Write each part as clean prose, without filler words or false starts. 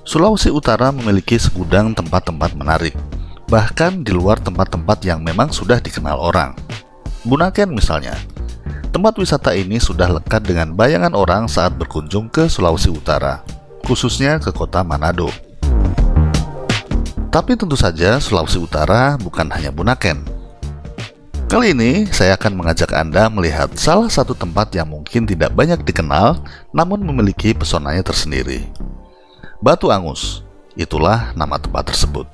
Sulawesi Utara memiliki segudang tempat-tempat menarik, bahkan di luar tempat-tempat yang memang sudah dikenal orang. Bunaken misalnya. Tempat wisata ini sudah lekat dengan bayangan orang saat berkunjung ke Sulawesi Utara, khususnya ke kota Manado. Tapi tentu saja Sulawesi Utara bukan hanya Bunaken. Kali ini saya akan mengajak Anda melihat salah satu tempat yang mungkin tidak banyak dikenal, namun memiliki pesonanya tersendiri. Batu Angus, itulah nama tempat tersebut.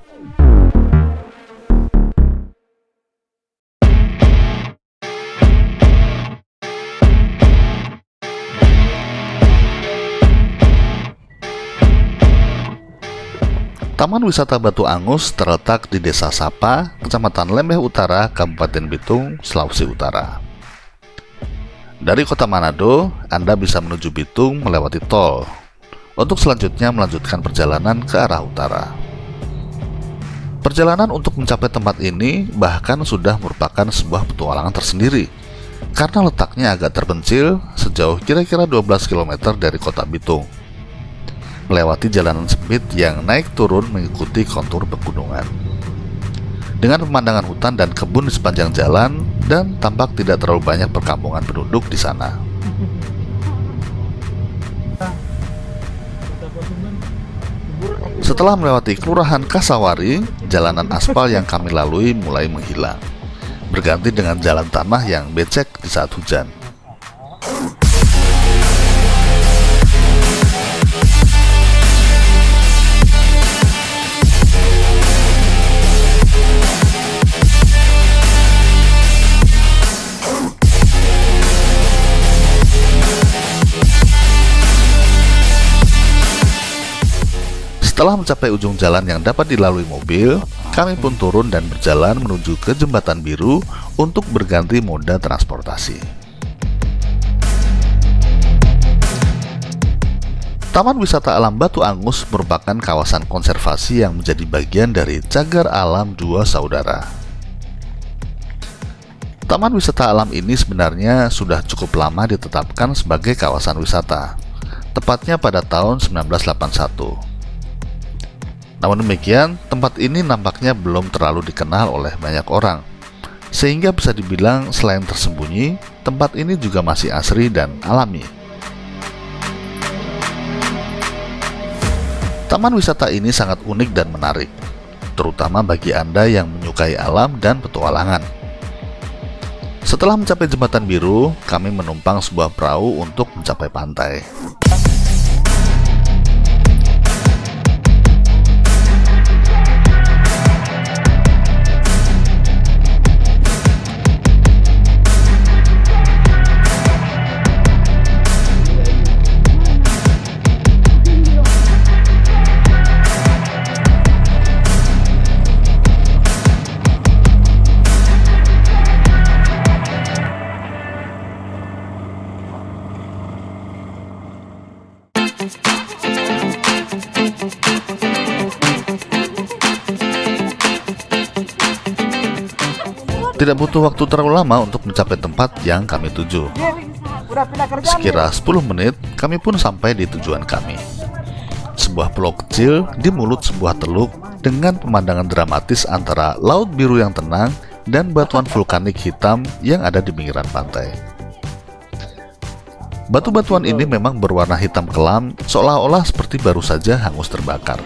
Taman Wisata Batu Angus terletak di Desa Sapa, Kecamatan Lembeh Utara, Kabupaten Bitung, Sulawesi Utara. Dari kota Manado, Anda bisa menuju Bitung melewati tol, untuk selanjutnya melanjutkan perjalanan ke arah utara. Perjalanan untuk mencapai tempat ini bahkan sudah merupakan sebuah petualangan tersendiri, karena letaknya agak terpencil sejauh kira-kira 12 km dari kota Bitung, melewati jalanan sempit yang naik turun mengikuti kontur pegunungan. Dengan pemandangan hutan dan kebun di sepanjang jalan, dan tampak tidak terlalu banyak perkampungan penduduk di sana. Setelah melewati Kelurahan Kasawari, jalanan aspal yang kami lalui mulai menghilang, berganti dengan jalan tanah yang becek di saat hujan. Setelah mencapai ujung jalan yang dapat dilalui mobil, kami pun turun dan berjalan menuju ke Jembatan Biru untuk berganti moda transportasi. Taman Wisata Alam Batu Angus merupakan kawasan konservasi yang menjadi bagian dari Cagar Alam Dua Saudara. Taman wisata alam ini sebenarnya sudah cukup lama ditetapkan sebagai kawasan wisata, tepatnya pada tahun 1981. Namun demikian, tempat ini nampaknya belum terlalu dikenal oleh banyak orang, sehingga bisa dibilang selain tersembunyi, tempat ini juga masih asri dan alami. Taman wisata ini sangat unik dan menarik, terutama bagi Anda yang menyukai alam dan petualangan. Setelah mencapai Jembatan Biru, kami menumpang sebuah perahu untuk mencapai pantai. Tidak butuh waktu terlalu lama untuk mencapai tempat yang kami tuju. Sekira 10 menit, kami pun sampai di tujuan kami. Sebuah pulau kecil di mulut sebuah teluk dengan pemandangan dramatis antara laut biru yang tenang dan batuan vulkanik hitam yang ada di pinggiran pantai. Batu-batuan ini memang berwarna hitam kelam, seolah-olah seperti baru saja hangus terbakar.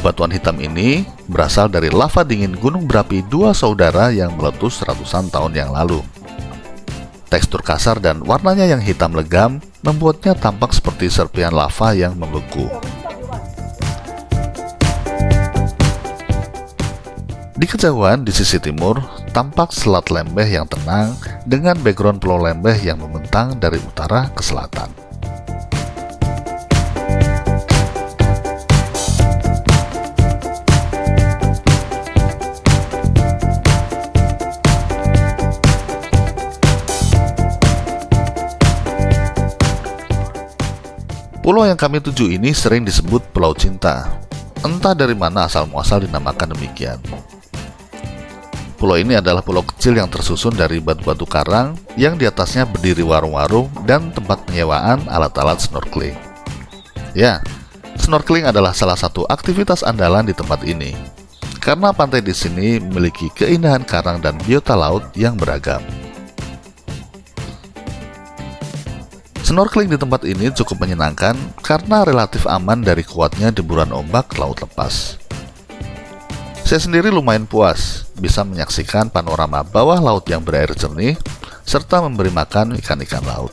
Bebatuan hitam ini berasal dari lava dingin gunung berapi Dua Saudara yang meletus ratusan tahun yang lalu. Tekstur kasar dan warnanya yang hitam legam membuatnya tampak seperti serpihan lava yang membeku. Di kejauhan di sisi timur, tampak Selat Lembeh yang tenang dengan background Pulau Lembeh yang membentang dari utara ke selatan. Pulau yang kami tuju ini sering disebut Pulau Cinta. Entah dari mana asal-muasal dinamakan demikian. Pulau ini adalah pulau kecil yang tersusun dari batu-batu karang yang di atasnya berdiri warung-warung dan tempat penyewaan alat-alat snorkeling. Ya, snorkeling adalah salah satu aktivitas andalan di tempat ini, karena pantai di sini memiliki keindahan karang dan biota laut yang beragam. Snorkeling di tempat ini cukup menyenangkan karena relatif aman dari kuatnya deburan ombak laut lepas. Saya sendiri lumayan puas bisa menyaksikan panorama bawah laut yang berair jernih serta memberi makan ikan-ikan laut.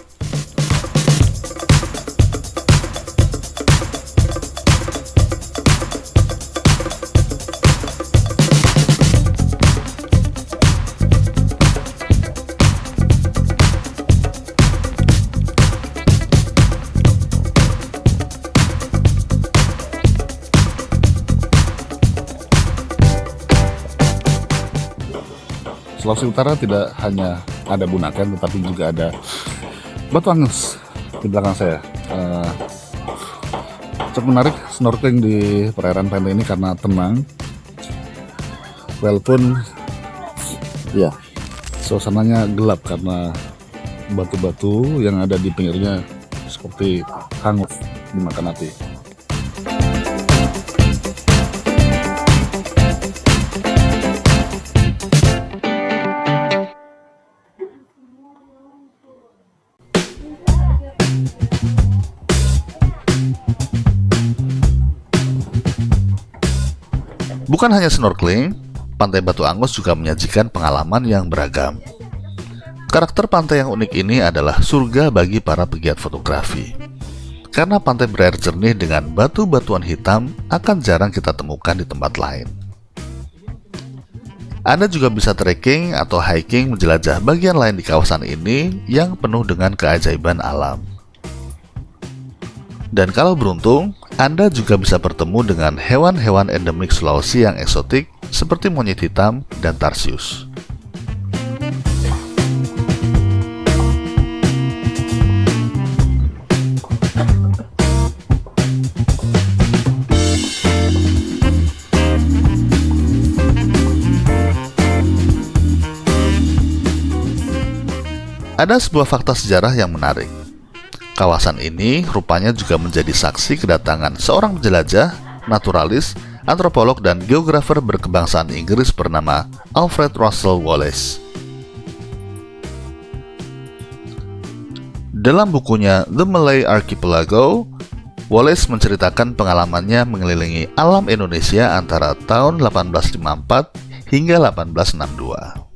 Sulawesi Utara tidak hanya ada Bunaken, tetapi juga ada Batu Angus di belakang saya. Cukup menarik snorkeling di perairan pantai ini karena tenang. Walaupun ya suasananya gelap karena batu-batu yang ada di pinggirnya seperti hangus dimakan api. Bukan hanya snorkeling, Pantai Batu Angus juga menyajikan pengalaman yang beragam. Karakter pantai yang unik ini adalah surga bagi para pegiat fotografi. Karena pantai berair jernih dengan batu-batuan hitam akan jarang kita temukan di tempat lain. Anda juga bisa trekking atau hiking menjelajah bagian lain di kawasan ini yang penuh dengan keajaiban alam. Dan kalau beruntung, Anda juga bisa bertemu dengan hewan-hewan endemik Sulawesi yang eksotik seperti monyet hitam dan tarsius. Ada sebuah fakta sejarah yang menarik. Kawasan ini rupanya juga menjadi saksi kedatangan seorang penjelajah, naturalis, antropolog, dan geografer berkebangsaan Inggris bernama Alfred Russel Wallace. Dalam bukunya The Malay Archipelago, Wallace menceritakan pengalamannya mengelilingi alam Indonesia antara tahun 1854 hingga 1862.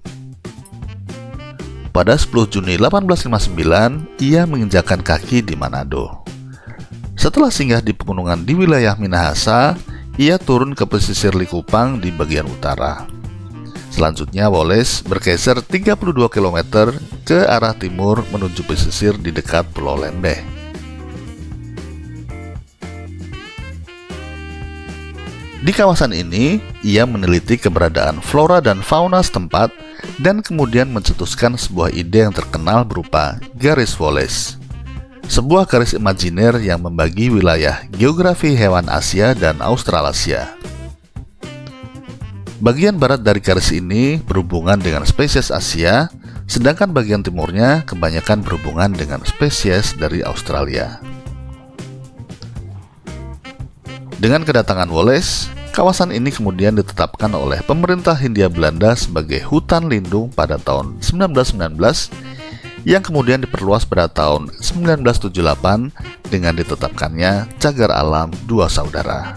Pada 10 Juni 1859, ia menginjakkan kaki di Manado. Setelah singgah di pegunungan di wilayah Minahasa, ia turun ke pesisir Likupang di bagian utara. Selanjutnya, Wallace bergeser 32 km ke arah timur menuju pesisir di dekat Pulau Lembeh. Di kawasan ini, ia meneliti keberadaan flora dan fauna setempat dan kemudian mencetuskan sebuah ide yang terkenal berupa garis Wallace, sebuah garis imajiner yang membagi wilayah geografi hewan Asia dan Australasia. Bagian barat dari garis ini berhubungan dengan spesies Asia, sedangkan bagian timurnya kebanyakan berhubungan dengan spesies dari Australia. Dengan kedatangan Wallace, kawasan ini kemudian ditetapkan oleh pemerintah Hindia Belanda sebagai hutan lindung pada tahun 1919 yang kemudian diperluas pada tahun 1978 dengan ditetapkannya Cagar Alam Dua Saudara.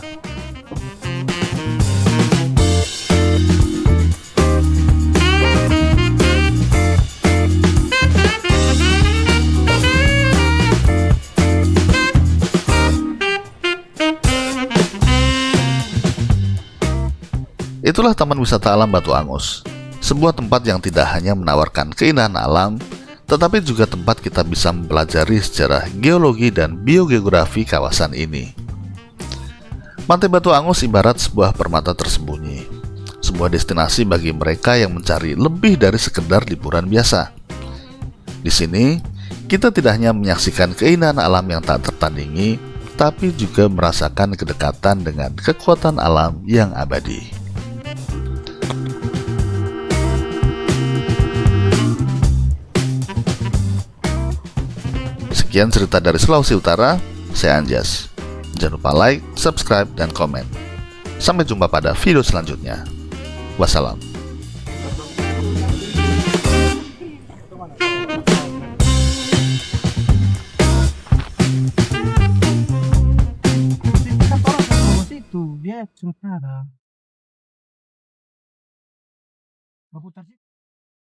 Itulah Taman Wisata Alam Batu Angus, sebuah tempat yang tidak hanya menawarkan keindahan alam, tetapi juga tempat kita bisa mempelajari sejarah geologi dan biogeografi kawasan ini. Pantai Batu Angus ibarat sebuah permata tersembunyi, sebuah destinasi bagi mereka yang mencari lebih dari sekedar liburan biasa. Di sini, kita tidak hanya menyaksikan keindahan alam yang tak tertandingi, tapi juga merasakan kedekatan dengan kekuatan alam yang abadi. Sekian cerita dari Sulawesi Utara, saya Anjas. Jangan lupa like, subscribe, dan komen. Sampai jumpa pada video selanjutnya. Wassalam. Dia sementara.